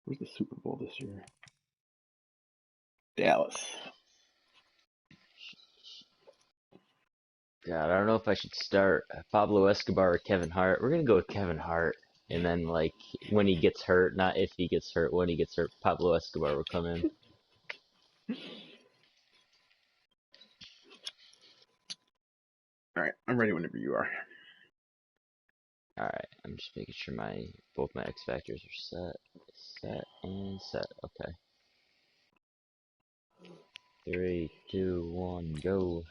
Where's the Super Bowl this year? Dallas. God, I don't know if I should start Pablo Escobar or Kevin Hart. We're gonna go with Kevin Hart, and then like when he gets hurt, not if he gets hurt, when he gets hurt, Pablo Escobar will come in. All right, I'm ready whenever you are. All right, I'm just making sure both my X factors are set, and set. Okay. 3, 2, 1, go.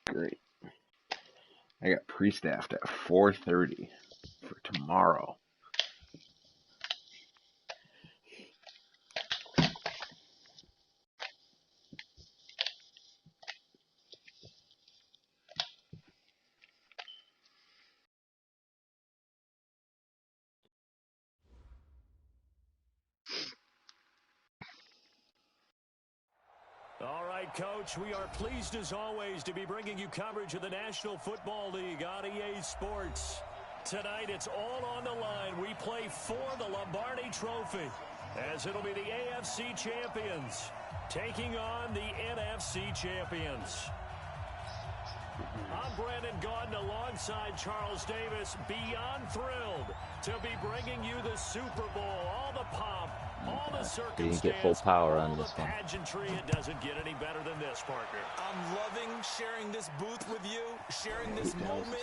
Great. I got pre-staffed at 4:30 for tomorrow. All right, Coach, we are pleased as always to be bringing you coverage of the National Football League on EA Sports. Tonight, it's all on the line. We play for the Lombardi Trophy, as it'll be the AFC champions taking on the NFC champions. I'm Brandon Gaudin alongside Charles Davis, beyond thrilled to be bringing you the Super Bowl, all the pomp, all the circumstance, get full power on all this the one. pageantry. It doesn't get any better than this, partner. I'm loving sharing this booth with you, sharing this moment,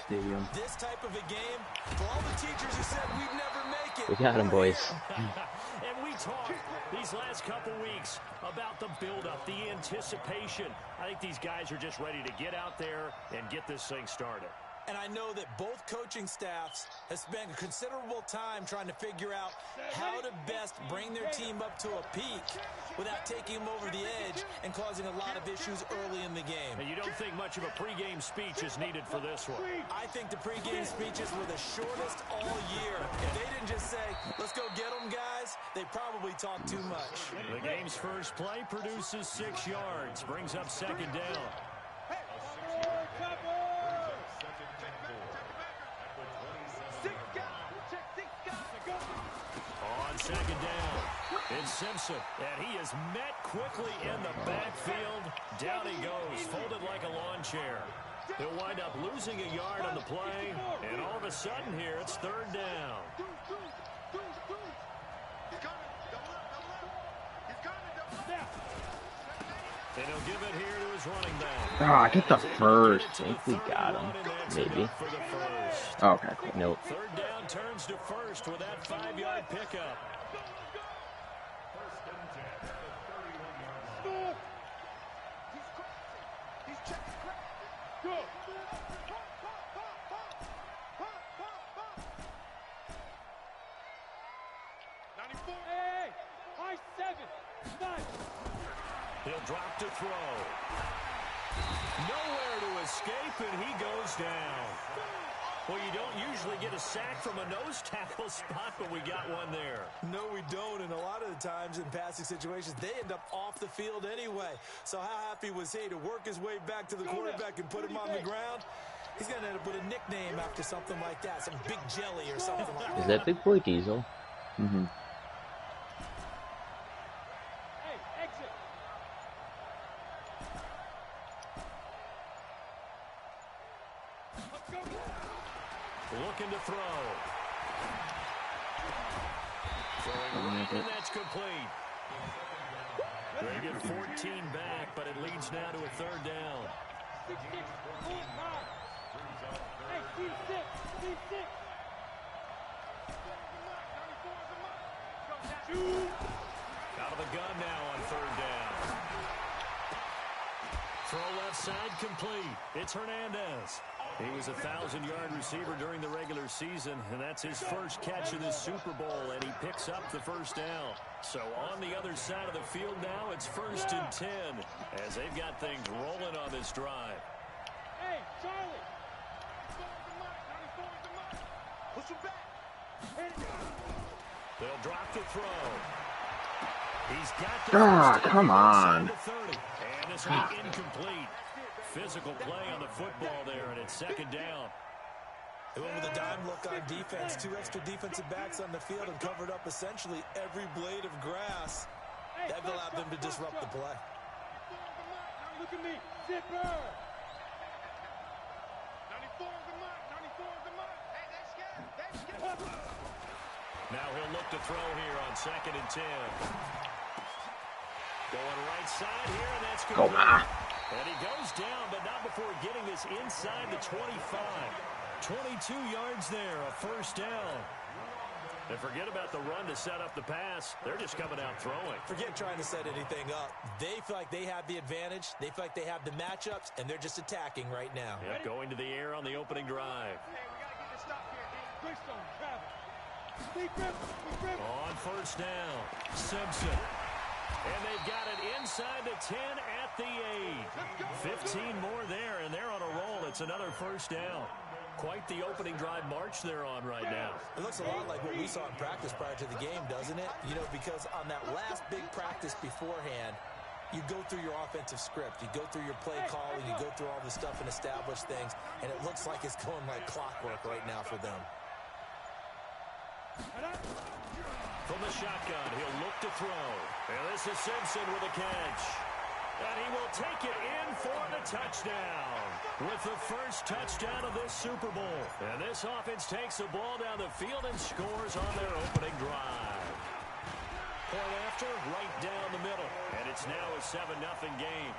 this type of a game. For all the teachers who said we'd never make it. We got him, boys. And we talked these last couple weeks about the build-up, the anticipation. I think these guys are just ready to get out there and get this thing started. And I know that both coaching staffs have spent considerable time trying to figure out how to best bring their team up to a peak without taking them over the edge and causing a lot of issues early in the game. And you don't think much of a pregame speech is needed for this one? I think the pregame speeches were the shortest all year. If they didn't just say, let's go get them, guys, they probably talked too much. The game's first play produces 6 yards, brings up second down. On second down, it's Simpson, and he is met quickly in the backfield. Down he goes, folded like a lawn chair. He'll wind up losing a yard on the play, and all of a sudden here, it's third down. And he'll give it here to his running back. Ah, get the first. I think we got him. Maybe. Okay, cool. Nope. Third down turns to first with that 5-yard pickup. He'll drop to throw. Nowhere to escape, and he goes down. Well, you don't usually get a sack from a nose tackle spot, but we got one there. No, we don't, and a lot of the times in passing situations, they end up off the field anyway. So how happy was he to work his way back to the quarterback and put him on the ground? He's going to end up with a nickname after something like that, some Big Jelly or something like that. Is that Big Boy Diesel? Mm-hmm. Looking to throw. Throwing right, and that's complete. They get 14 back, but it leads now to a third down. Out of the gun now on third down. Throw left side complete. It's Hernandez. He was a 1,000-yard receiver during the regular season, and that's his first catch of this Super Bowl, and he picks up the first down. So on the other side of the field now, it's 1st and 10, as they've got things rolling on this drive. Hey, Charlie! Push him back! They'll drop the throw. He's got the come on. 30, and this will be incomplete. Physical play on the football there, and it's 2nd down. They went with a dime look on defense. 2 extra defensive backs on the field and covered up essentially every blade of grass. That allowed them to disrupt the play. Look at me, zipper! 94 on the mark, 94 on the mark. Hey, that's good. Now he'll look to throw here on 2nd and 10. Going right side here, and that's good. Come on. And he goes down, but not before getting this inside the 25. 22 yards there, a 1st down. And forget about the run to set up the pass. They're just coming out throwing. Forget trying to set anything up. They feel like they have the advantage. They feel like they have the matchups, and they're just attacking right now. Yep, going to the air on the opening drive. Hey, we got to get this stop here, dude. Twist on, travel. Big grip. On 1st down, Simpson. And they've got it inside the 10 at the 8. 15 more there, and they're on a roll. It's another 1st down. Quite the opening drive march they're on right now. It looks a lot like what we saw in practice prior to the game, doesn't it? You know, because on that last big practice beforehand, you go through your offensive script. You go through your play calling. You go through all the stuff and establish things. And it looks like it's going like clockwork right now for them. From the shotgun, he'll look to throw. And this is Simpson with a catch. And he will take it in for the touchdown. With the first touchdown of this Super Bowl. And this offense takes the ball down the field and scores on their opening drive. Point after, right down the middle. And it's now a 7-0 game.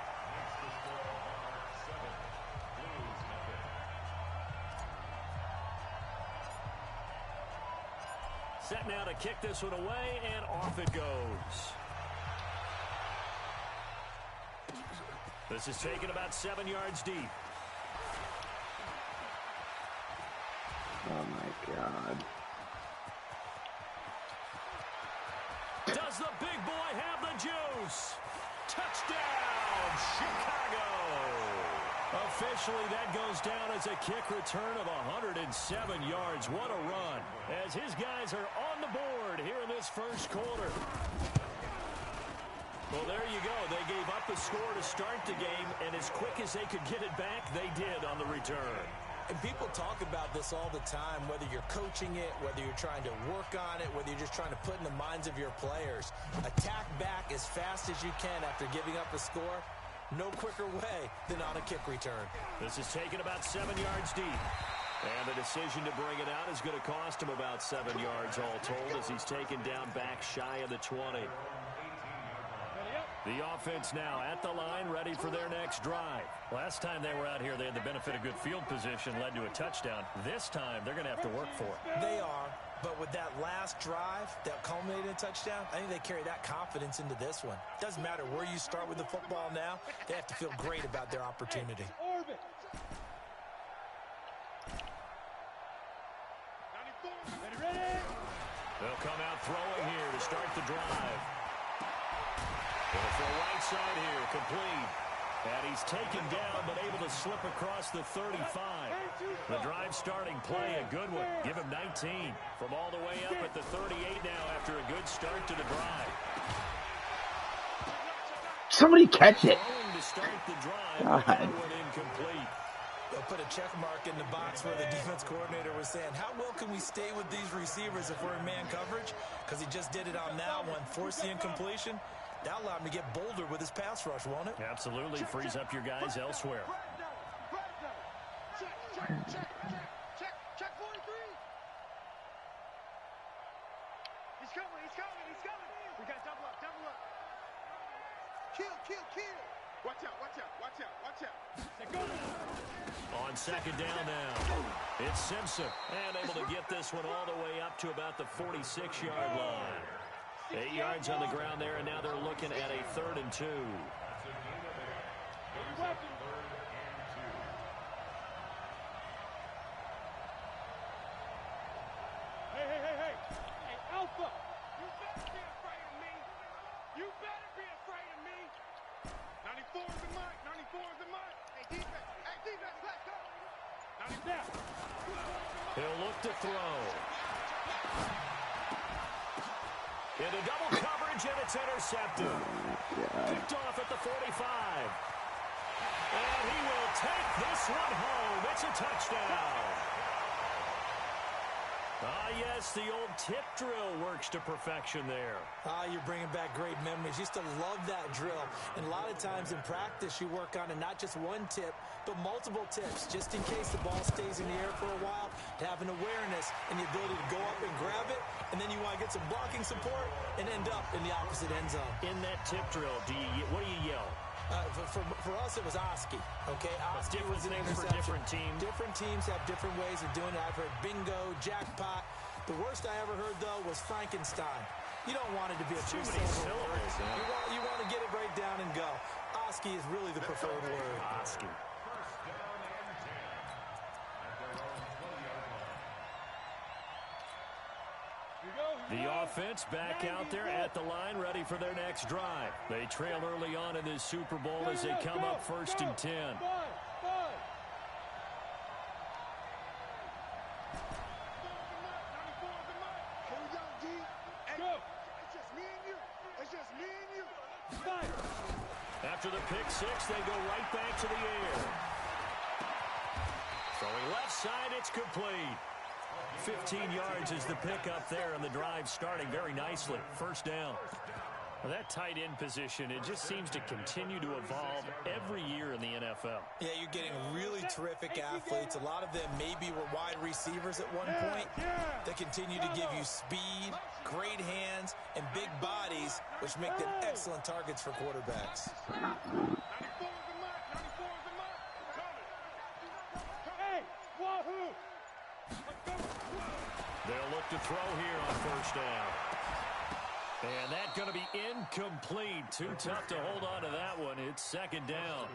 Set now to kick this one away, and off it goes. This is taken about 7 yards deep. Oh, my God. Does the big boy have the juice? Touchdown, Chicago! Officially, that goes down as a kick return of 107 yards. What a run, as his guys are on the board here in this first quarter. Well, there you go. They gave up a score to start the game, and as quick as they could get it back, they did on the return. And people talk about this all the time, whether you're coaching it, whether you're trying to work on it, whether you're just trying to put in the minds of your players. Attack back as fast as you can after giving up a score. No quicker way than on a kick return. This is taken about 7 yards deep. And the decision to bring it out is going to cost him about 7 yards all told as he's taken down back shy of the 20. The offense now at the line, ready for their next drive. Last time they were out here, they had the benefit of good field position, led to a touchdown. This time, they're going to have to work for it. They are, but with that last drive that culminated in a touchdown, I think they carry that confidence into this one. Doesn't matter where you start with the football now, they have to feel great about their opportunity. They'll come out throwing here to start the drive. Going for a right side here, complete. And he's taken down, but able to slip across the 35. The drive starting play, a good one. Give him 19 from all the way up at the 38 now after a good start to the drive. Somebody catch it. Throwing to start the drive, God. one incomplete. They'll put a check mark in the box where the defense coordinator was saying, how well can we stay with these receivers if we're in man coverage? Because he just did it on that one, forced the incompletion. That'll allow him to get bolder with his pass rush, won't it? Absolutely. Frees up your guys elsewhere. Check 43. He's coming. We got double up. Kill. Watch out. On second down now, it's Simpson. And able to get this one all the way up to about the 46-yard line. 8 yards on the ground there, and now they're looking at a 3rd and 2. Hey, Alpha! You better be afraid of me! You better be afraid of me! 94 is the mark! 94 is the mark! Hey, defense, let's go! 90 He'll look to throw. Into double coverage, and it's intercepted. Picked off at the 45. And he will take this one home. It's a touchdown. Ah, yes, the old tip drill works to perfection there. Ah, you're bringing back great memories. Used to love that drill. And a lot of times in practice, you work on it, not just one tip, but multiple tips, just in case the ball stays in the air for a while, to have an awareness and the ability to go up and grab it, and then you want to get some blocking support and end up in the opposite end zone. In that tip drill, what do you yell? For us, it was Oski. Okay, Oski was an things for interception. different teams. Different teams have different ways of doing it. I've heard bingo, jackpot. The worst I ever heard, though, was Frankenstein. You don't want it to be a Too many syllables. You want to get it right down and go. Oski is really the preferred word. Oski. The offense back out there at the line, ready for their next drive. They trail early on in this Super Bowl as they come up 1st and 10. After the pick six, they go right back to the air. Throwing left side, it's complete. 15 yards is the pickup there, and the drive starting very nicely. 1st down. Well, that tight end position, it just seems to continue to evolve every year in the NFL. Yeah, you're getting really terrific athletes. A lot of them maybe were wide receivers at one point. They continue to give you speed, great hands, and big bodies, which make them excellent targets for quarterbacks. They'll look to throw here on 1st down. And that's going to be incomplete. Too tough to hold on to that one. It's 2nd down.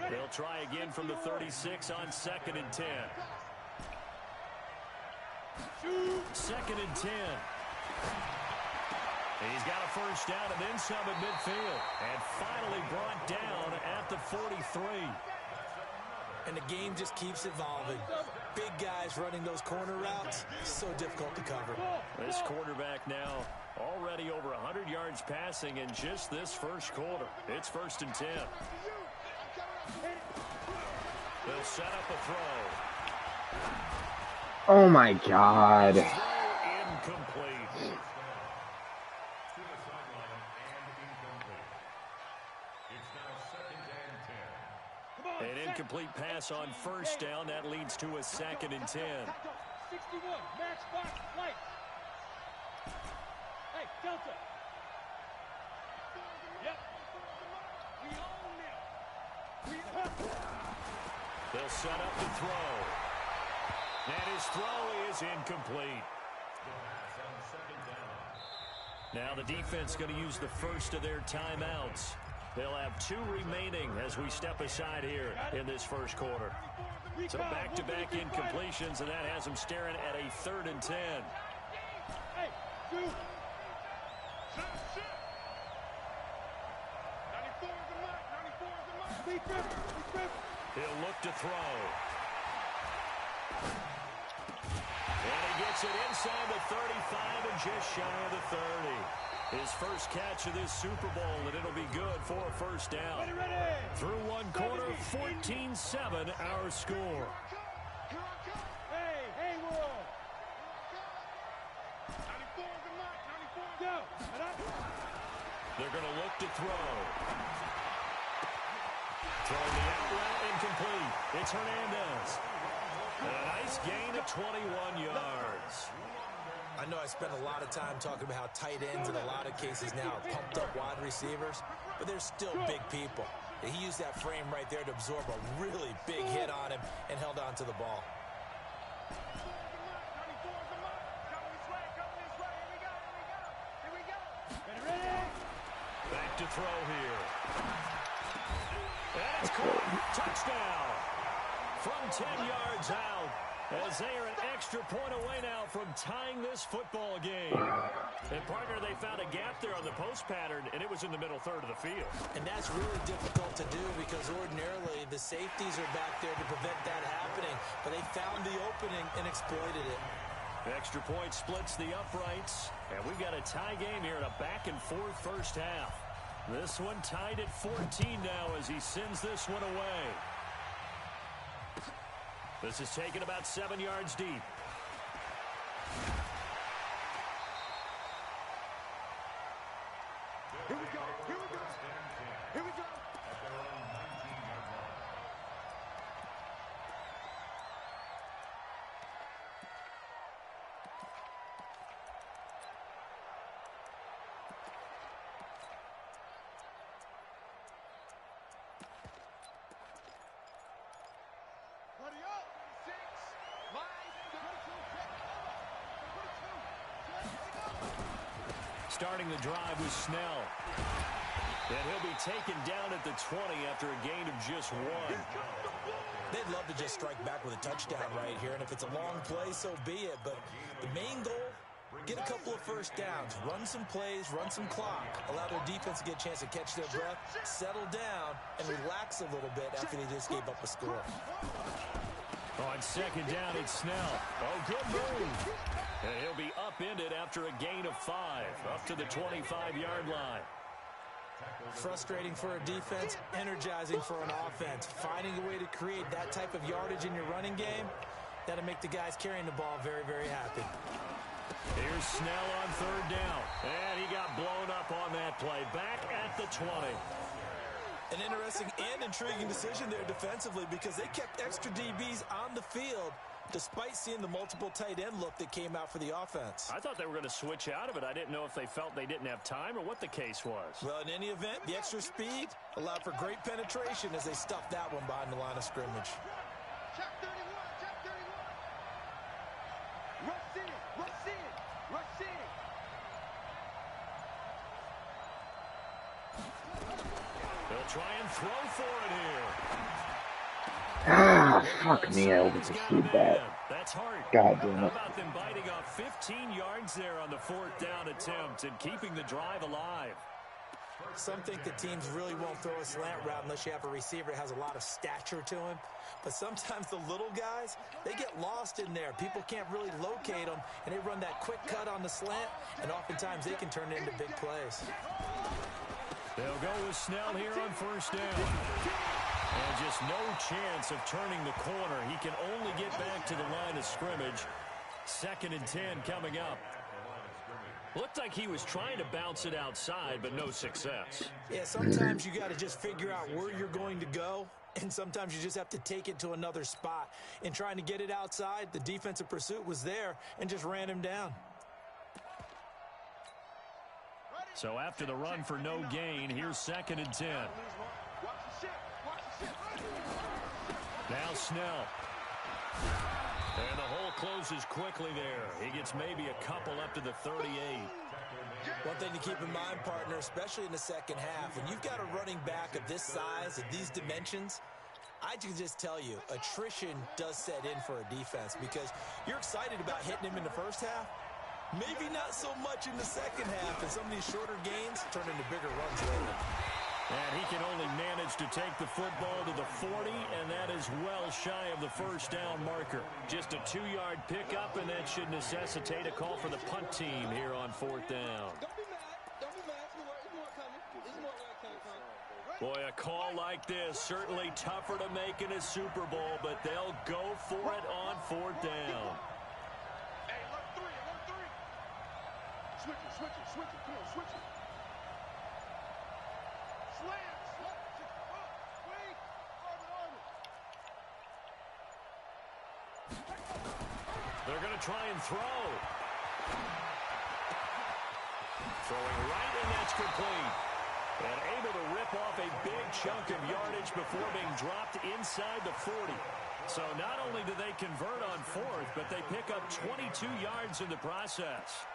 They'll try again from the 36 on 2nd and 10. 2nd and 10. He's got a 1st down and then some at midfield. And finally brought down at the 43. And the game just keeps evolving. Big guys running those corner routes, so difficult to cover. This quarterback now already over 100 yards passing in just this 1st quarter. It's 1st and 10. They'll set up a throw. Oh my God. Throw incomplete. An incomplete pass on 1st down. That leads to a 2nd and 10. 61, match box, light. Hey, Delta. Yep. We own them. They'll set up the throw. And his throw is incomplete. Now the defense going to use the 1st of their timeouts. They'll have 2 remaining as we step aside here in this 1st quarter. So back-to-back incompletions, and that has them staring at a 3rd and 10. Hey, dude. He'll look to throw. And he gets it inside the 35 and just shy of the 30. His first catch of this Super Bowl, and it'll be good for a 1st down. Through one quarter, 14-7 our score. Hey, World. They're going to look to throw. Throwing the outlet, incomplete. It's Hernandez. And a nice gain of 21 yards. I know I spend a lot of time talking about how tight ends in a lot of cases now are pumped up wide receivers, but they're still big people. And he used that frame right there to absorb a really big hit on him and held on to the ball. to throw here. And it's caught. Touchdown. From 10 yards out, as they are an extra point away now from tying this football game. And, partner, they found a gap there on the post pattern, and it was in the middle third of the field. And that's really difficult to do because ordinarily the safeties are back there to prevent that happening. But they found the opening and exploited it. Extra point splits the uprights, and we've got a tie game here in a back-and-forth first half. This one tied at 14 now as he sends this one away. This is taken about 7 yards deep. Here we go. Here we go. Here we go. Buddy up. 6. Line. Starting the drive was Snell. And he'll be taken down at the 20 after a gain of just 1. They'd love to just strike back with a touchdown right here, and if it's a long play, so be it. But the main goal, get a couple of first downs, run some plays, run some clock, allow their defense to get a chance to catch their breath, settle down, and relax a little bit after they just gave up a score. On second down, it's Snell. Oh, good move. And he'll be upended after a gain of 5, up to the 25-yard line. Frustrating for a defense, energizing for an offense. Finding a way to create that type of yardage in your running game, that'll make the guys carrying the ball very, very happy. Here's Snell on third down. And he got blown up on that play. Back at the 20. An interesting and intriguing decision there defensively because they kept extra DBs on the field despite seeing the multiple tight end look that came out for the offense. I thought they were going to switch out of it. I didn't know if they felt they didn't have time or what the case was. Well, in any event, the extra speed allowed for great penetration as they stuffed that one behind the line of scrimmage. Check 31. Check 31. Rush in. Rush in. Rush in. They'll try and throw for it here. Ah, fuck me, I overpursued that. That's hard. God damn How it. about them biting off 15 yards there on the fourth down attempt and keeping the drive alive? Some think that teams really won't throw a slant route unless you have a receiver that has a lot of stature to him. But sometimes the little guys, they get lost in there. People can't really locate them, and they run that quick cut on the slant, and oftentimes they can turn it into big plays. They'll go with Snell here on first down. And just no chance of turning the corner. He can only get back to the line of scrimmage. 2nd and 10 coming up. Looked like he was trying to bounce it outside, but no success. Yeah, sometimes you got to just figure out where you're going to go, and sometimes you just have to take it to another spot. In trying to get it outside, the defensive pursuit was there and just ran him down. So after the run for no gain, here's 2nd and 10. Now Snell. And the hole closes quickly there. He gets maybe a couple up to the 38. One thing to keep in mind, partner, especially in the second half, when you've got a running back of this size, of these dimensions, I can just tell you, attrition does set in for a defense because you're excited about hitting him in the first half. Maybe not so much in the second half, and some of these shorter gains turn into bigger runs later. And he can only manage to take the football to the 40, and that is well shy of the first down marker. Just a 2-yard pickup, and that should necessitate a call for the punt team here on 4th down. Don't be mad. Don't be mad. It's more coming. It's more coming. Boy, a call like this, certainly tougher to make in a Super Bowl, but they'll go for it on 4th down. Hey, alert 3. Alert 3. Switch it. Switch it. Switch it. Come on, switch it. Slam. Slam. Wait. Arm. They're going to try and throw. Throwing right, and that's complete. And able to rip off a big chunk of yardage before being dropped inside the 40. So not only do they convert on 4th, but they pick up 22 yards in the process.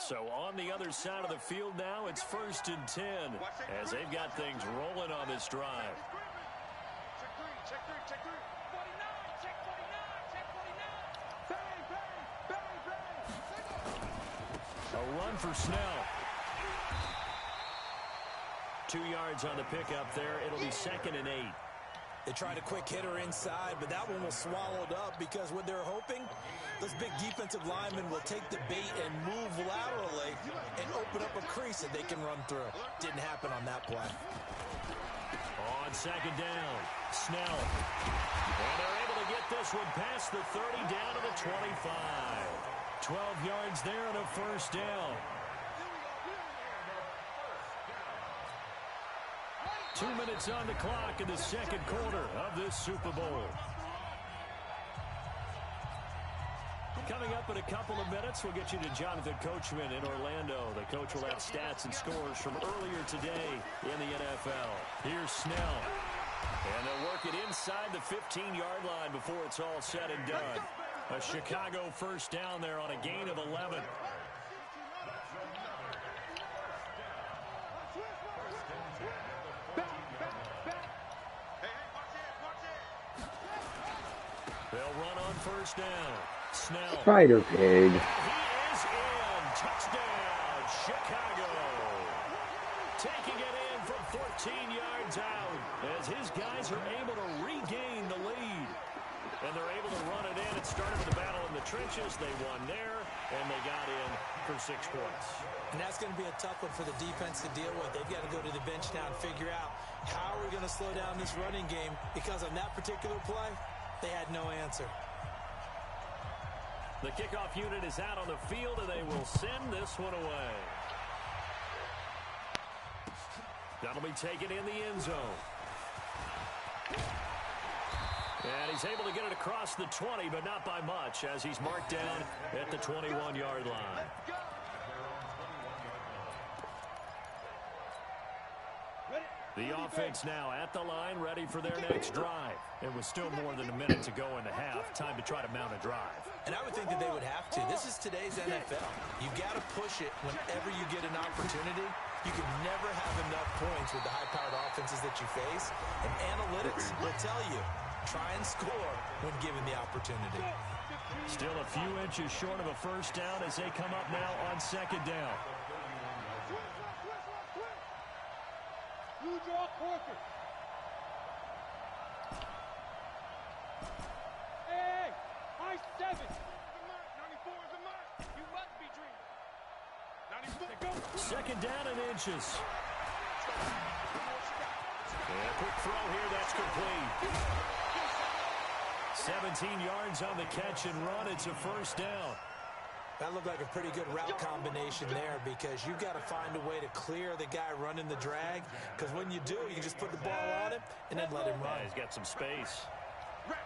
So on the other side of the field now, it's 1st and 10 as they've got things rolling on this drive. Check three, check three. 49, check 49, check 49. Bang, bang, bang, bang. A run for Snell. 2 yards on the pickup there. It'll be 2nd and 8. They tried a quick hitter inside, but that one was swallowed up because what they're hoping, those big defensive linemen will take the bait and move laterally and open up a crease that they can run through. Didn't happen on that play. On 2nd down, Snell. And they're able to get this one past the 30 down to the 25. 12 yards there and a 1st down. 2 minutes on the clock in the 2nd quarter of this Super Bowl. Coming up in a couple of minutes, we'll get you to Jonathan Coachman in Orlando. The coach will have stats and scores from earlier today in the NFL. Here's Snell. And they'll work it inside the 15-yard line before it's all said and done. A Chicago 1st down there on a gain of 11. They'll run on 1st down. Snell. Spider Pig. He is in. Touchdown, Chicago. Taking it in from 14 yards out as his guys are able to regain the lead. And they're able to run it in. It started with a battle in the trenches. They won there, and they got in for 6 points. And that's going to be a tough one for the defense to deal with. They've got to go to the bench now and figure out how are we going to slow down this running game, because on that particular play, they had no answer. The kickoff unit is out on the field, and they will send this one away. That'll be taken in the end zone. And he's able to get it across the 20, but not by much, as he's marked down at the 21-yard line. The offense now at the line, ready for their next drive. It was still more than a minute to go in the half. Time to try to mount a drive. And I would think that they would have to. This is today's NFL. You got to push it whenever you get an opportunity. You can never have enough points with the high-powered offenses that you face. And analytics will tell you, try and score when given the opportunity. Still a few inches short of a 1st down as they come up now on 2nd down. You draw Corker. Hey, high 7. 94 is a mark. You must be dreaming. 94. 2nd down and inches. And a quick throw here, that's complete. 17 yards on the catch and run. It's a 1st down. That looked like a pretty good route combination there, because you've got to find a way to clear the guy running the drag, because when you do, you just put the ball on him and then let him run. Yeah, he's got some space.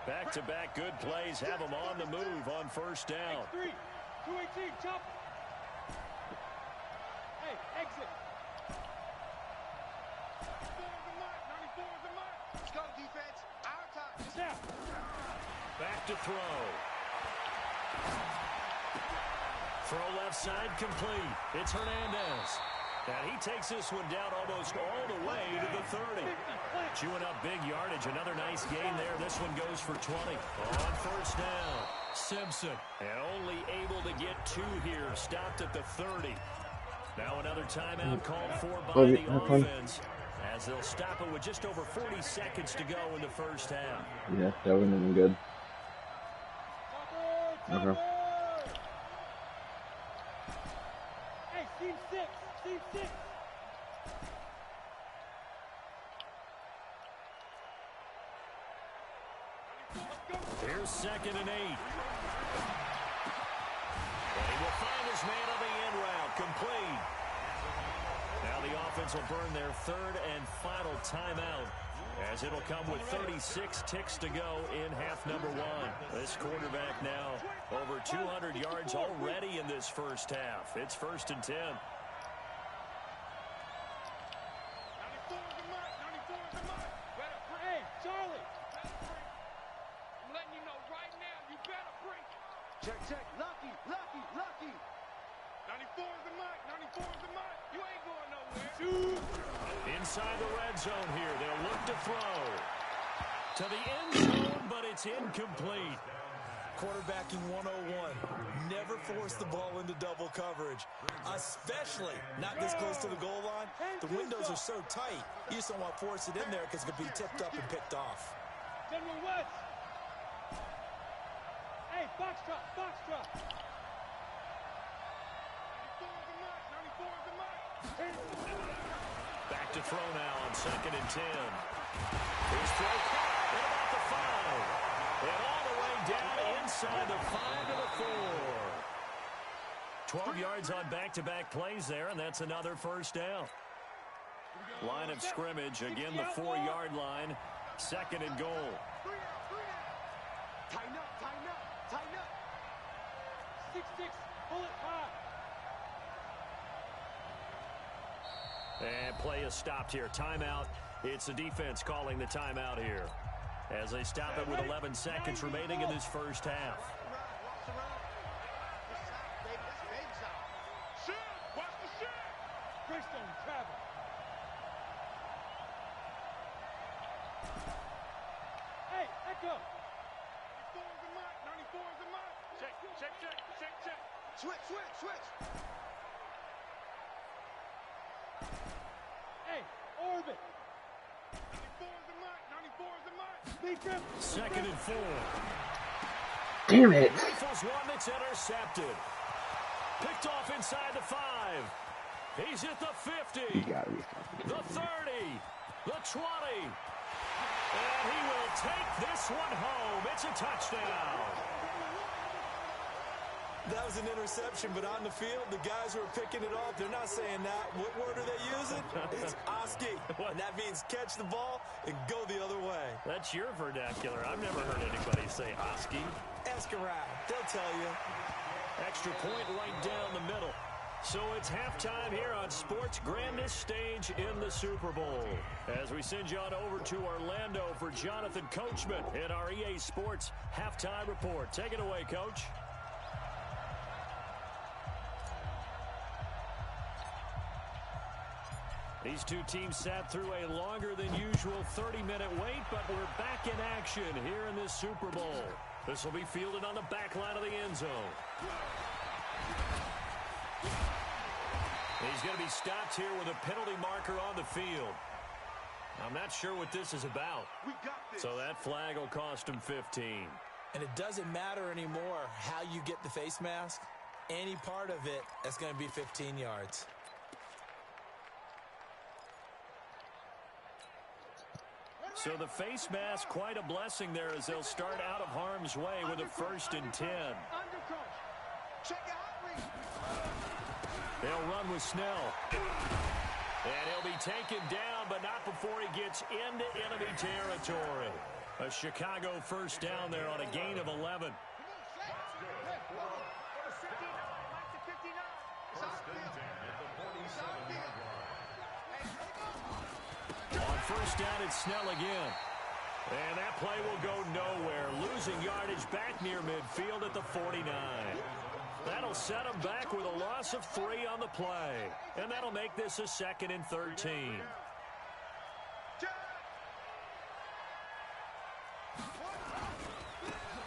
Back-to-back good plays have him on the move on 1st down. 3, 218, jump. Hey, exit. 94 is a mark. 94 is a mark. Let's go, defense. Our time. Snap. Back to throw. Throw left side complete. It's Hernandez. And he takes this one down almost all the way to the 30. Chewing up big yardage. Another nice gain there. This one goes for 20. On 1st down, Simpson. And only able to get 2 here. Stopped at the 30. Now another timeout called for by the offense, as they'll stop it with just over 40 seconds to go in the 1st half. Yeah, that wouldn't have been good. Okay. Hey, team 6. Team 6. Here's 2nd and 8. And he will find his man on the end route. Complete. Now the offense will burn their 3rd and final timeout, as it'll come with 36 ticks to go in half number 1. This quarterback now over 200 yards already in this 1st half. It's 1st and 10. 94 is a mark. 94 is a mark. Hey, Charlie. I'm letting you know right now, you better break. Check, check. Lucky, lucky, lucky. 94 is the mic. 94 is the mic. You ain't going nowhere. Inside the red zone here. They'll look to throw. To the end zone, but it's incomplete. Quarterbacking 101. Never force the ball into double coverage, especially not this close to the goal line. The windows are so tight, you just don't want to force it in there because it could be tipped up and picked off. General West. Hey, Foxtrot, Foxtrot. 94 is the mic. 94 is the mic. Back to throw now on 2nd and 10. Here's throw caught at about the 5. And all the way down inside the 5 to the 4. 12 yards on back-to-back plays there, and that's another first down. Line of scrimmage, again the 4-yard line. 2nd and goal. Tighten up, tighten up, tighten up. 6-6, pull it high. And play is stopped here. Timeout. It's the defense calling the timeout here, as they stop it with 11 seconds remaining in this first half. Watch the shot. Greystone, travel. Hey, echo. 94 is the mic. 94 is the mic. Check, check, check, check, check. Switch, switch, switch. Hey, orbit. 94 is the mic. 94 is the mic. Big grip. 2nd and 4. Damn it. Rifles one that's intercepted. Picked off inside the 5. He's at the 50. You gotta be fucking The 30. The 20. And he will take this one home. It's a touchdown. That was an interception, but on the field, the guys who are picking it off, they're not saying that. What word are they using? It's Oski. And that means catch the ball and go the other way. That's your vernacular. I've never heard anybody say Oski. Ask around. They'll tell you. Extra point right down the middle. So it's halftime here on sports' grandest stage in the Super Bowl. As we send you on over to Orlando for Jonathan Coachman in our EA Sports halftime report. Take it away, Coach. These two teams sat through a longer than usual 30-minute wait, but we're back in action here in this Super Bowl. This will be fielded on the back line of the end zone. He's going to be stopped here with a penalty marker on the field. I'm not sure what this is about. So that flag will cost him 15. And it doesn't matter anymore how you get the face mask. Any part of it, that's going to be 15 yards. So the face mask, quite a blessing there as they'll start out of harm's way with a 1st and 10. They'll run with Snell. And he'll be taken down, but not before he gets into enemy territory. A Chicago first down there on a gain of 11. On first down, it's Snell again. And that play will go nowhere. Losing yardage back near midfield at the 49. That'll set him back with a loss of 3 on the play. And that'll make this a 2nd and 13.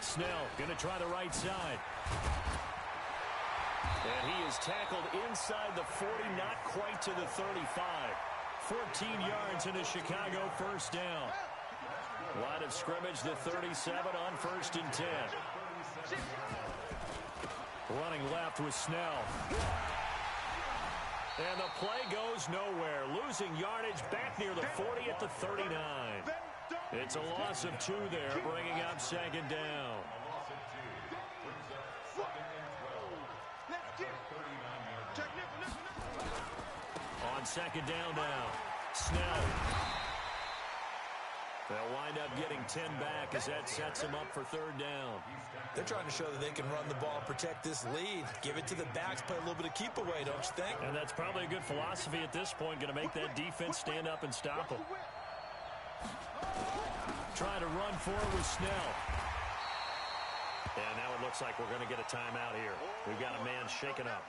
Snell going to try the right side. And he is tackled inside the 40, not quite to the 35. 14 yards in a Chicago first down. Line of scrimmage, the 37 on 1st and 10. Running left with Snell. And the play goes nowhere. Losing yardage back near the 40 at the 39. It's a loss of 2 there, bringing up 2nd down. On 2nd down now, Snell. They'll wind up getting 10 back as that sets them up for 3rd down. They're trying to show that they can run the ball, protect this lead. Give it to the backs, play a little bit of keep away, don't you think? And that's probably a good philosophy at this point, going to make that defense stand up and stop them. Trying to run forward with Snell. And now it looks like we're going to get a timeout here. We've got a man shaken up.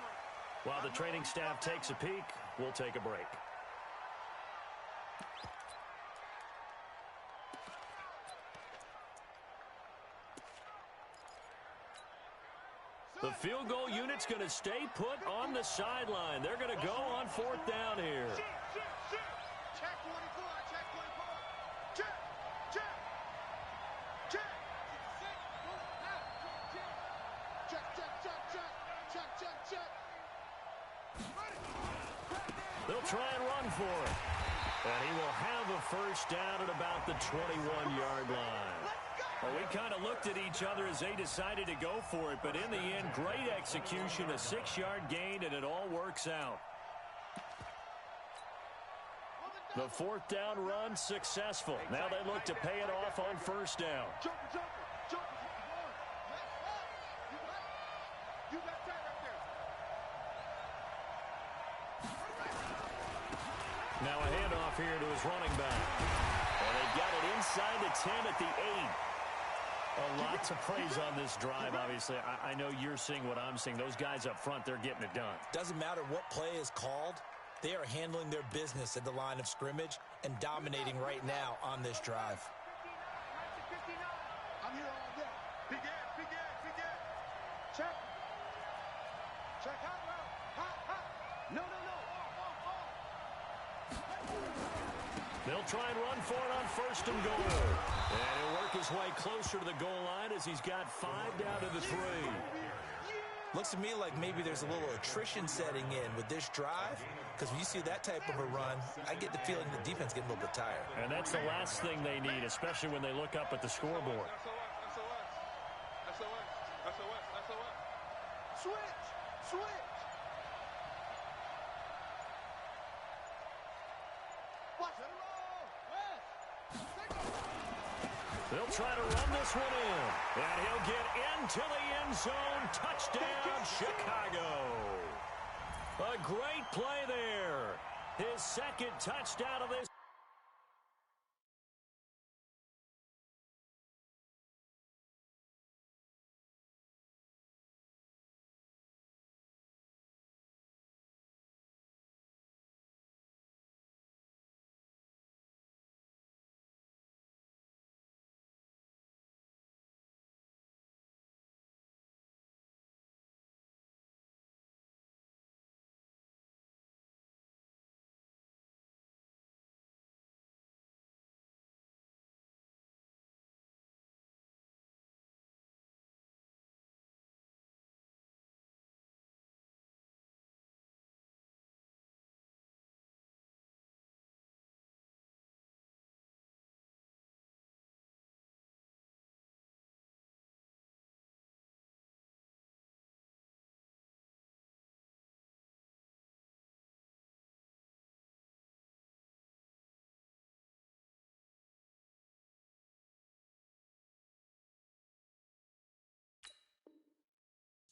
While the training staff takes a peek, we'll take a break. The field goal unit's going to stay put on the sideline. They're going to go on 4th down here. Check 24, check 24. Check, check, check. Check, check, check, check, check, check, check. They'll try and run for it. And he will have a first down at about the 21-yard line. Well, we kind of looked at each other as they decided to go for it, but in the end, great execution, a 6-yard gain, and it all works out. The 4th down run successful. Now they look to pay it off on 1st down. Now a handoff here to his running back. And they've got it inside the 10 at the 8. A lot to praise on this drive, obviously. I know you're seeing what I'm seeing. Those guys up front, they're getting it done. Doesn't matter what play is called. They are handling their business at the line of scrimmage and dominating right now on this drive. I'm here all day. Big ass, big ass, big ass. Check. Check hot route. Hot, hot. No, no, no. They'll try and run for it on 1st and goal. And he'll work his way closer to the goal line as he's got 5 down to the 3. Looks to me like maybe there's a little attrition setting in with this drive, because when you see that type of a run, I get the feeling the defense getting a little bit tired. And that's the last thing they need, especially when they look up at the scoreboard. Switch, switch. Watch it roll. They'll try to run this one in. And he'll get into the end zone. Touchdown, Chicago. A great play there. His 2nd touchdown of this.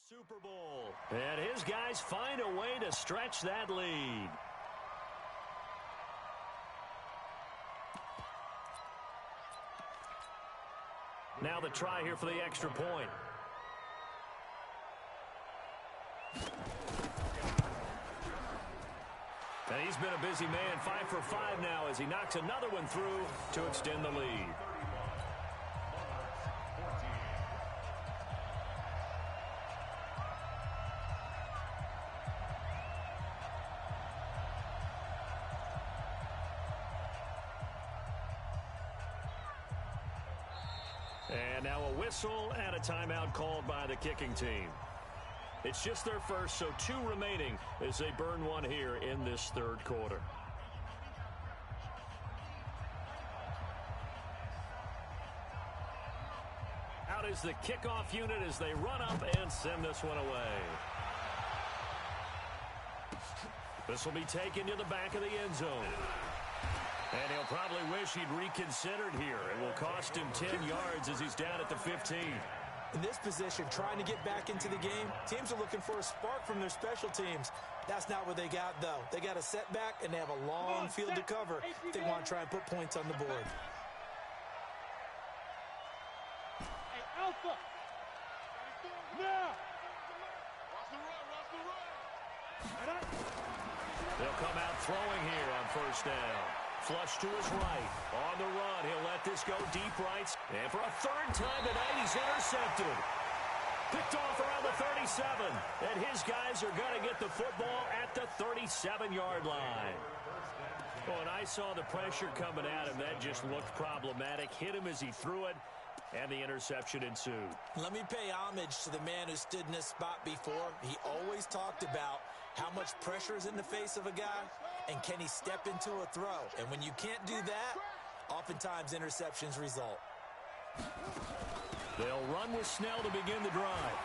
Super Bowl. And his guys find a way to stretch that lead. Now the try here for the extra point. And he's been a busy man, 5 for 5 now as he knocks another one through to extend the lead. And now a whistle and a timeout called by the kicking team. It's just their first, so 2 remaining as they burn one here in this 3rd quarter. Out is the kickoff unit as they run up and send this one away. This will be taken to the back of the end zone. And he'll probably wish he'd reconsidered here. It will cost him 10 yards as he's down at the 15. In this position, trying to get back into the game, teams are looking for a spark from their special teams. That's not what they got, though. They got a setback, and they have a long field to cover if they want to try and put points on the board. Hey, Alpha. Now. Watch the run, watch the run. They'll come out throwing here on first down. Flush to his right. On the run, he'll let this go deep right. And for a third time tonight, he's intercepted. Picked off around the 37. And his guys are going to get the football at the 37-yard line. Well, when I saw the pressure coming at him, that just looked problematic. Hit him as he threw it, and the interception ensued. Let me pay homage to the man who stood in this spot before. He always talked about how much pressure is in the face of a guy, and can he step into a throw. And when you can't do that, oftentimes interceptions result. They'll run with Snell to begin the drive.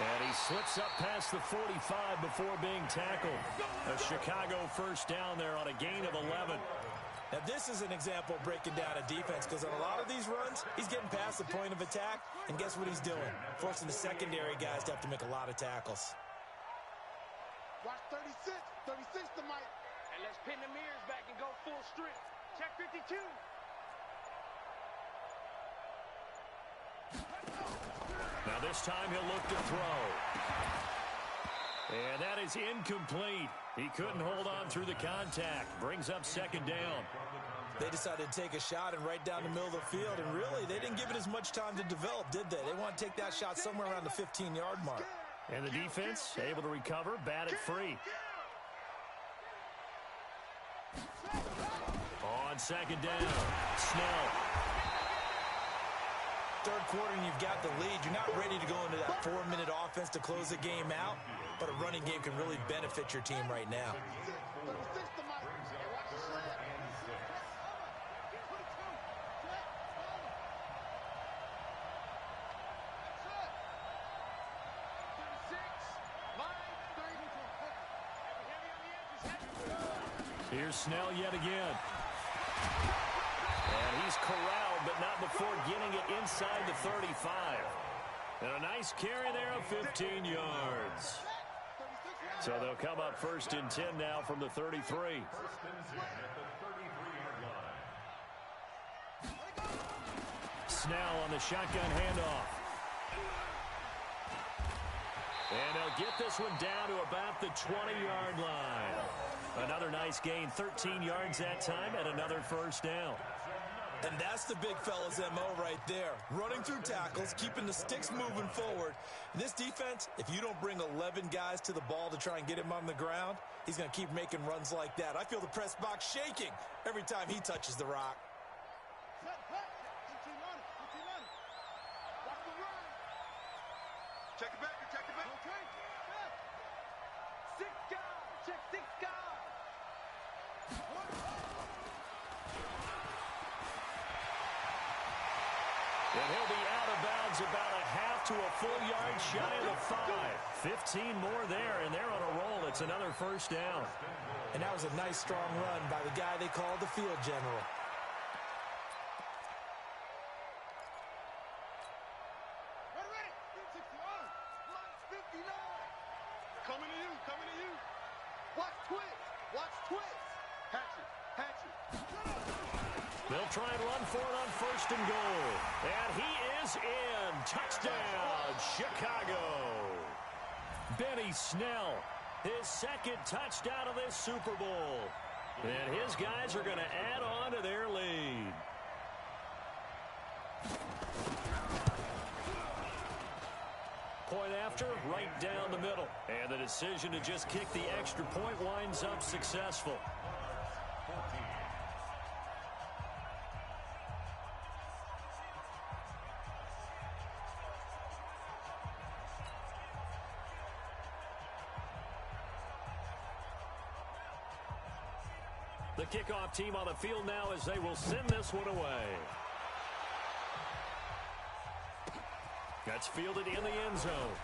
And he slips up past the 45 before being tackled. A Chicago first down there on a gain of 11. Now, this is an example of breaking down a defense, because on a lot of these runs, he's getting past the point of attack, and guess what he's doing? Forcing the secondary guys to have to make a lot of tackles. Watch 36. 36 to Mike. And let's pin the mirrors back and go full strength. Check 52. Now this time he'll look to throw. And that is incomplete. He couldn't hold on through the contact. Brings up second down. They decided to take a shot and right down the middle of the field, and really, they didn't give it as much time to develop, did they? They want to take that shot somewhere around the 15-yard mark. And the defense able to recover, bat it free. On second down, Snell. Third quarter and you've got the lead. You're not ready to go into that 4-minute offense to close the game out, but a running game can really benefit your team right now. 36 to Mike. And watch the slant. Here's Snell yet again. And he's corralled, but not before getting it inside the 35. And a nice carry there of 15 yards. So they'll come up first and 10 now from the 33. Snell on the shotgun handoff. And they'll get this one down to about the 20-yard line. Another nice gain, 13 yards that time, and another first down. And that's the big fella's MO right there. Running through tackles, keeping the sticks moving forward. This defense, if you don't bring 11 guys to the ball to try and get him on the ground, he's going to keep making runs like that. I feel the press box shaking every time he touches the rock. Check it back. Check it back. Okay. 6 guys. Check 6 guys. And he'll be out of bounds about a half to a full yard shy of the 5. 15 more there, and they're on a roll. It's another first down. And that was a nice, strong run by the guy they called the field general. Ready. 61. 59. Coming to you. Watch twist. Hatchet. They'll try and run for it on first and goal. And he is in. Touchdown, Chicago. Benny Snell, his second touchdown of this Super Bowl. And his guys are going to add on to their lead. Point after, right down the middle. And the decision to just kick the extra point winds up successful. The kickoff team on the field now as they will send this one away. That's fielded in the end zone.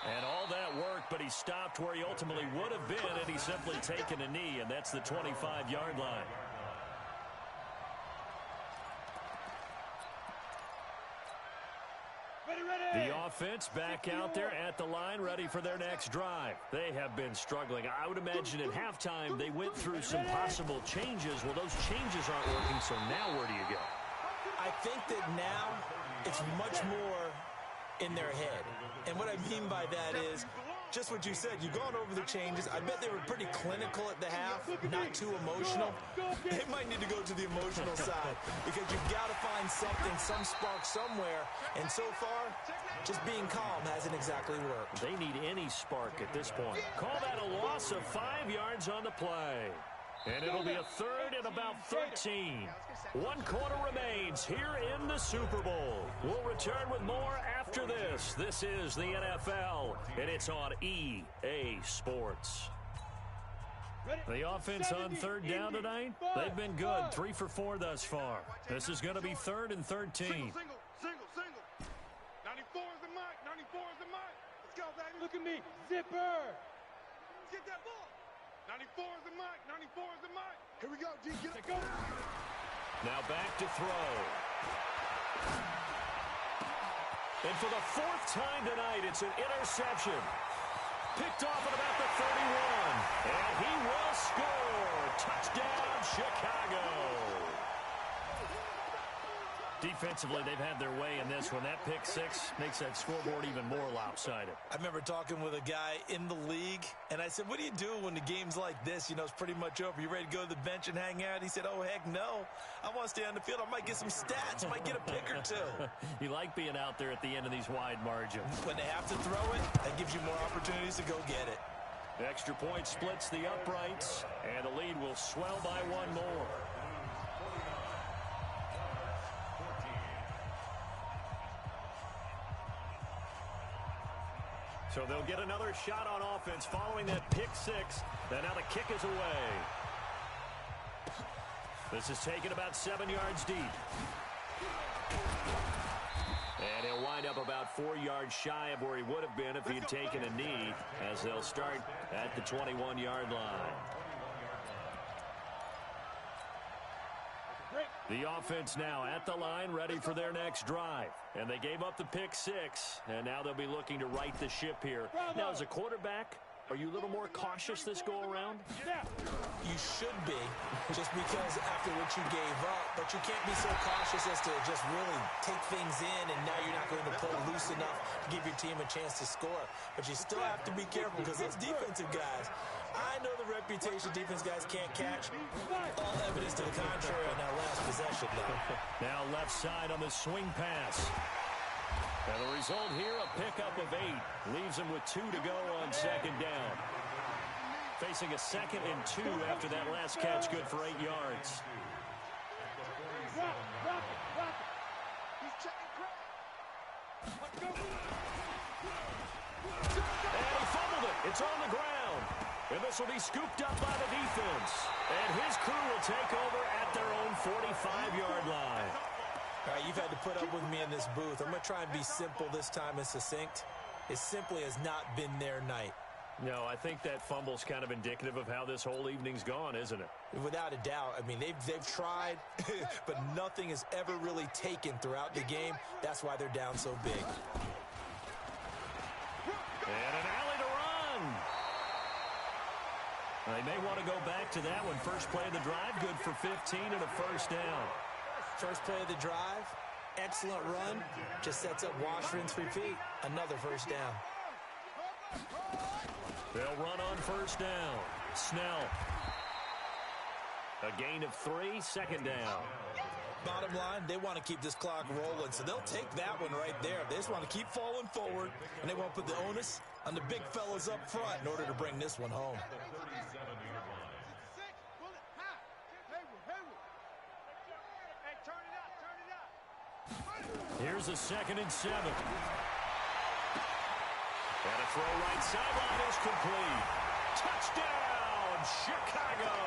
And all that work, but he stopped where he ultimately would have been had he simply taken a knee, and that's the 25-yard line. The offense back out there at the line, ready for their next drive. They have been struggling. I would imagine at halftime they went through some possible changes. Well, those changes aren't working, so now where do you go? I think that now it's much more in their head. And what I mean by that is Just what you said. You've gone over the changes. I bet they were pretty clinical at the half, not too emotional. They might need to go to the emotional side because you've got to find something, some spark somewhere. And so far, just being calm hasn't exactly worked. They need any spark at this point. Call that a loss of 5 yards on the play. And it'll be a third and about 13. 1 quarter remains here in the Super Bowl. We'll return with more after this. This is the NFL, and it's on EA Sports. The offense on third down tonight, they've been good. 3 for 4 thus far. This is going to be 3rd and 13. Single. 94 is the mic. 94 is the mic. Let's go, baby. Look at me. Zipper. Get that ball. 94 is the mic. 94 is the mic. Here we go, G. Get it. Go. Now back to throw. And for the 4th time tonight, it's an interception. Picked off at about the 31. And he will score. Touchdown, Chicago. Defensively, they've had their way in this one. That pick 6 makes that scoreboard even more lopsided. I remember talking with a guy in the league, and I said, what do you do when the game's like this? You know, it's pretty much over. You ready to go to the bench and hang out? He said, oh, heck no. I want to stay on the field. I might get some stats. I might get a pick or 2. You like being out there at the end of these wide margins. When they have to throw it, that gives you more opportunities to go get it. Extra point splits the uprights, and the lead will swell by 1 more. So they'll get another shot on offense following that pick 6. And now the kick is away. This is taken about 7 yards deep. And he'll wind up about 4 yards shy of where he would have been if he had taken a knee, as they'll start at the 21-yard line. The offense now at the line, ready for their next drive. And they gave up the pick 6, and now they'll be looking to right the ship here. Now, as a quarterback, are you a little more cautious this go-around? You should be, just because after what you gave up, but you can't be so cautious as to just really take things in, and now you're not going to play loose enough to give your team a chance to score. But you still have to be careful, because those defensive guys, I know the reputation defense guys can't catch. All evidence to the contrary on that last possession, though. Now left side on the swing pass. And the result here, a pickup of 8. Leaves him with 2 to go on 2nd down. Facing a 2nd and 2 after that last catch, good for 8 yards. And he fumbled it. It's on the ground. And this will be scooped up by the defense. And his crew will take over at their own 45-yard line. All right, you've had to put up with me in this booth. I'm going to try and be simple this time and succinct. It simply has not been their night. No, I think that fumble's kind of indicative of how this whole evening's gone, isn't it? Without a doubt. I mean, they've tried, but nothing has ever really taken throughout the game. That's why they're down so big. And an alley to run. They may want to go back to that one. First play of the drive, good for 15 and a 1st down. First play of the drive, excellent run, just sets up wash, rinse, repeat. Another 1st down. They'll run on 1st down. Snell. A gain of 3, 2nd down. Bottom line, they want to keep this clock rolling, so they'll take that one right there. They just want to keep falling forward, and they won't put the onus on the big fellas up front in order to bring this one home. Here's a 2nd and 7. And a throw right sideline is complete. Touchdown, Chicago!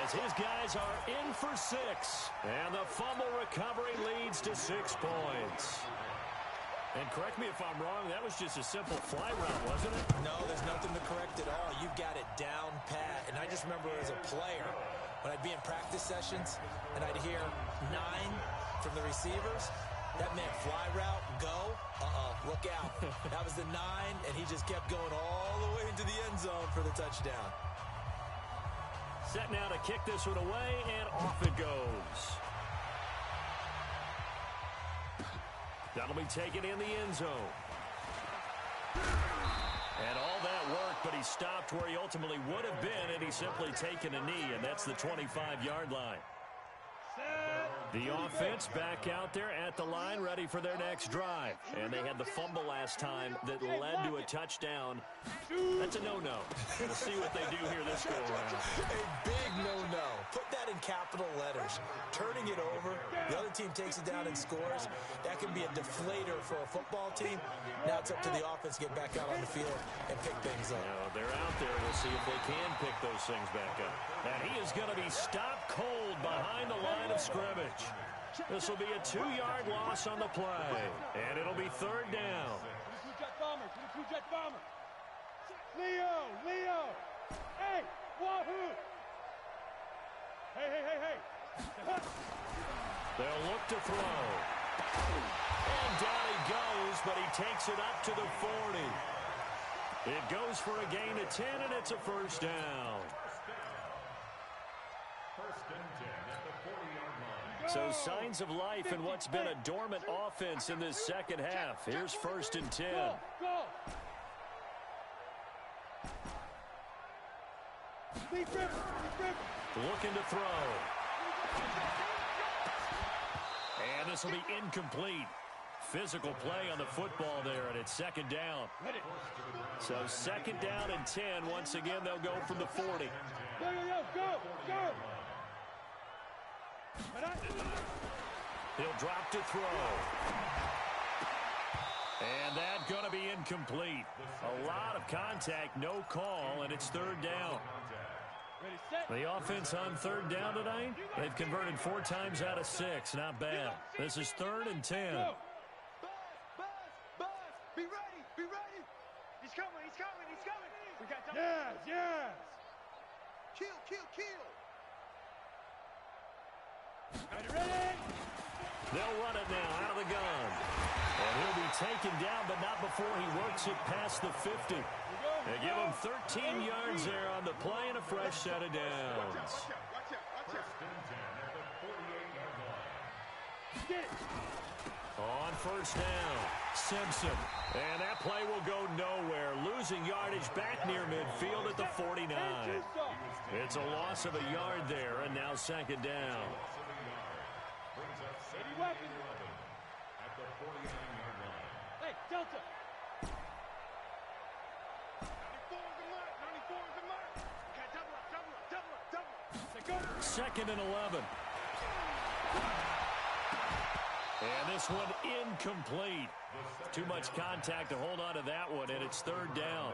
As his guys are in for 6. And the fumble recovery leads to 6 points. And correct me if I'm wrong, that was just a simple fly route, wasn't it? No, there's nothing to correct at all. You've got it down pat. And I just remember as a player, when I'd be in practice sessions, and I'd hear 9 from the receivers, that meant fly route, go, look out. That was the 9, and he just kept going all the way into the end zone for the touchdown. Set now to kick this one away, and off it goes. That'll be taken in the end zone. And all that work, but he stopped where he ultimately would have been, and he's simply taken a knee, and that's the 25-yard line. The offense back out there at the line, ready for their next drive. And they had the fumble last time that led to a touchdown. That's a no-no. We'll see what they do here this go-around. A big no-no. Put that in capital letters. Turning it over, the other team takes it down and scores. That can be a deflator for a football team. Now it's up to the offense to get back out on the field and pick things up. They're out there. We'll see if they can pick those things back up. And he is going to be stopped cold behind the line of scrimmage. This will be a 2-yard loss on the play. And it'll be third down. Leo! Hey, wahoo! Hey! They'll look to throw. And down he goes, but he takes it up to the 40. It goes for a gain of 10, and it's a first down. So signs of life in what's been a dormant offense in this second half. Here's first and 10. Go! Looking to throw. And this will be incomplete. Physical play on the football there, and it's second down. So second down and 10. Once again, they'll go from the 40. Go! He'll drop to throw. And that's going to be incomplete. A lot of contact, no call, and it's third down. The offense on third down tonight, they've converted 4 times out of 6. Not bad. This is third and 10. Buzz! Be ready! He's coming! We got time. Yes! Kill! Ready? They'll run it now out of the gun. And he'll be taken down, but not before he works it past the 50. They give him 13 yards there on the play and a fresh set of downs. Watch out. On first down, Simpson. And that play will go nowhere. Losing yardage back near midfield at the 49. It's a loss of a yard there, and now second down. Hey, Delta. 94 is the mark. Okay, double up. Second and 11. And this one incomplete. Too much contact to hold on to that one, and it's third down.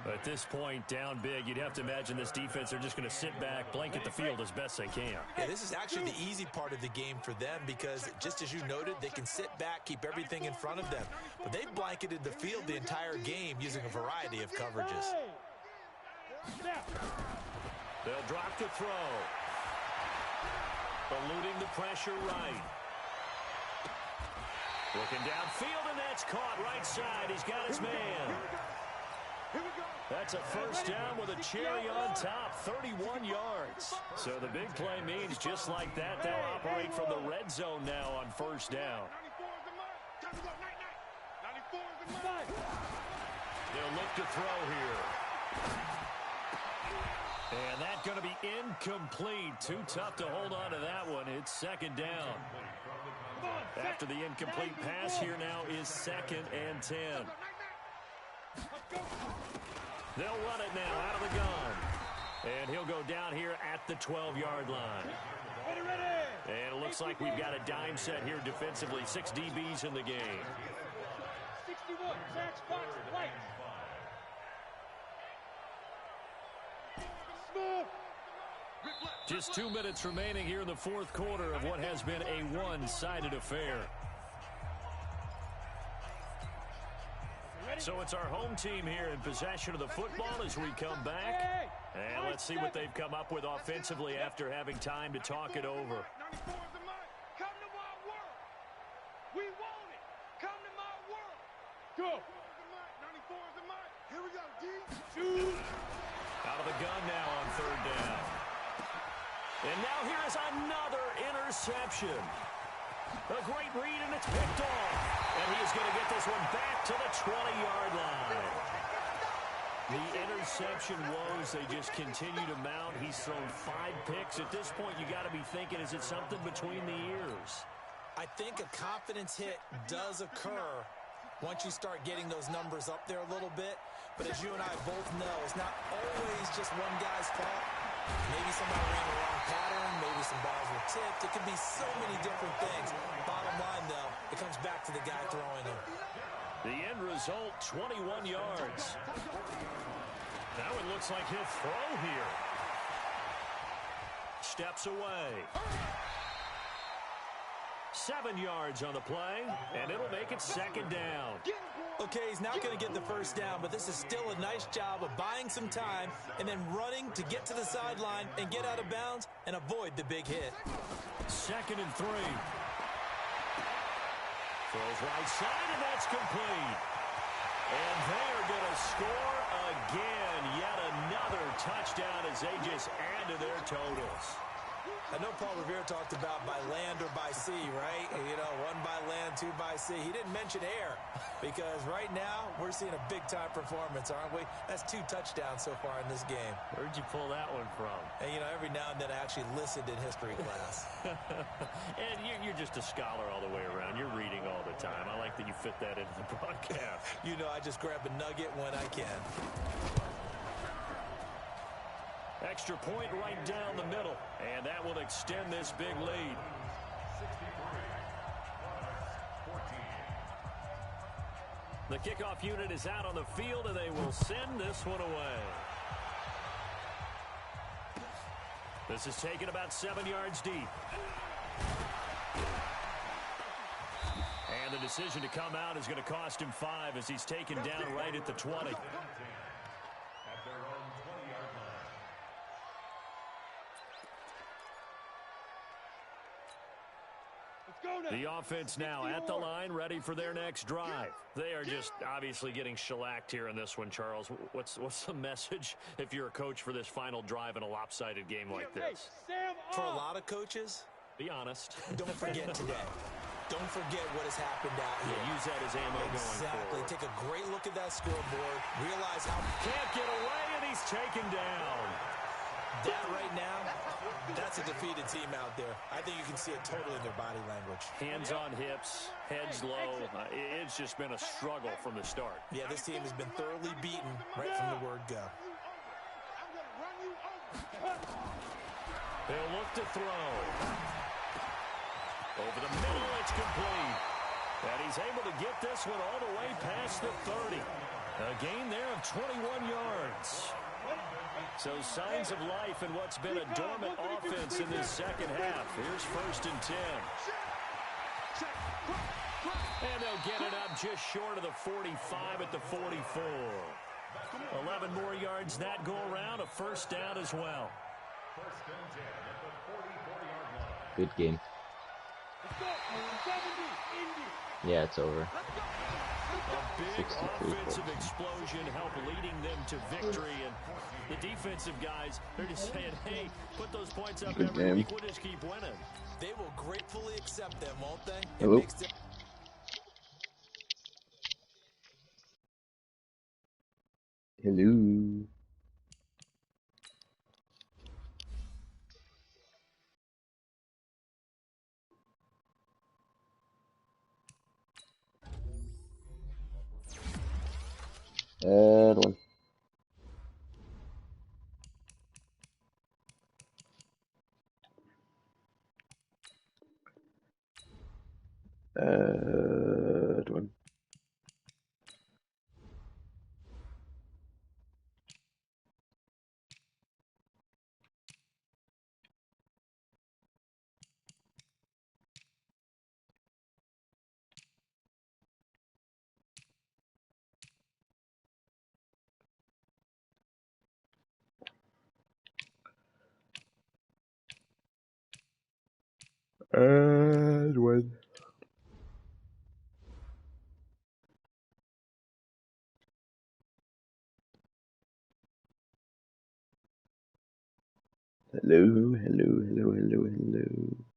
At this point, down big, you'd have to imagine this defense, they're just going to sit back, blanket the field as best they can. Yeah, this is actually the easy part of the game for them because, just as you noted, they can sit back, keep everything in front of them. But they've blanketed the field the entire game using a variety of coverages. They'll drop to throw. Eluding the pressure right. Looking downfield, and that's caught right side. He's got his man. That's a first down with a cherry on top, 31 yards. So the big play means just like that, they'll operate from the red zone now on first down. 94 is the mark. They'll look to throw here. And that's going to be incomplete. Too tough to hold on to that one. It's second down. After the incomplete pass, here now is second and 10. They'll run it now out of the gun. And he'll go down here at the 12-yard line. And it looks like we've got a dime set here defensively. 6 DBs in the game. 61, Zach Spots, right. Smooth. Just 2 minutes remaining here in the fourth quarter of what has been a one-sided affair. So it's our home team here in possession of the football as we come back. And let's see what they've come up with offensively after having time to talk it over. 94 is the mark. Come to my world. We want it. Come to my world. Go. 94 is the mark. Here we go, D. Shoot. Out of the gun now on third down. And now here is another interception. A great read, and it's picked off. And he is going to get this one back to the 20-yard line. The interception woes, they just continue to mount. He's thrown 5 picks. At this point, you got to be thinking, is it something between the ears? I think a confidence hit does occur once you start getting those numbers up there a little bit. But as you and I both know, it's not always just one guy's fault. Maybe somebody ran the wrong pattern. Maybe some balls were tipped. It could be so many different things. Bottom line, though, it comes back to the guy throwing them. The end result, 21 yards. Now it looks like he'll throw here. Steps away. 7 yards on the play, and it'll make it second down. Okay, he's not going to get the first down, but this is still a nice job of buying some time and then running to get to the sideline and get out of bounds and avoid the big hit. 2nd and 3. Throws right side, and that's complete. And they're going to score again. Yet another touchdown as they just add to their totals. I know Paul Revere talked about by land or by sea, right? You know, 1 by land, 2 by sea. He didn't mention air because right now we're seeing a big-time performance, aren't we? That's 2 touchdowns so far in this game. Where'd you pull that one from? And, you know, every now and then I actually listened in history class. And you're just a scholar all the way around. You're reading all the time. I like that you fit that into the broadcast. You know, I just grab a nugget when I can. Extra point right down the middle, and that will extend this big lead. The kickoff unit is out on the field, and they will send this one away. This is taken about 7 yards deep. And the decision to come out is going to cost him 5 as he's taken down right at the 20. The offense now at the line, ready for their next drive. They are just obviously getting shellacked here in this one, Charles. What's the message if you're a coach for this final drive in a lopsided game like this? For a lot of coaches, be honest. Don't forget today. Don't forget what has happened out here. Yeah, use that as ammo going Exactly. forward. Take a great look at that scoreboard. Realize how... Can't get away, and he's taken down. That right now, that's a defeated team out there. I think you can see it totally in their body language. Hands on hips, heads low. It's just been a struggle from the start. Yeah, this team has been thoroughly beaten right from the word go. They'll look to throw. Over the middle, it's complete. And he's able to get this one all the way past the 30. A gain there of 21 yards. So signs of life in what's been a dormant offense in this second half. Here's 1st and 10. And they'll get it up just short of the 45 at the 44. 11 more yards that go around, a 1st down as well. Good game. Yeah, it's over. A big offensive explosion helped leading them to victory. And the defensive guys, they're just saying, hey, put those points up every week. We'll just keep winning. They will gratefully accept them, won't they? Hello? It makes them... Hello. Add one. Add one. Add one. Hello, hello, hello, hello, hello.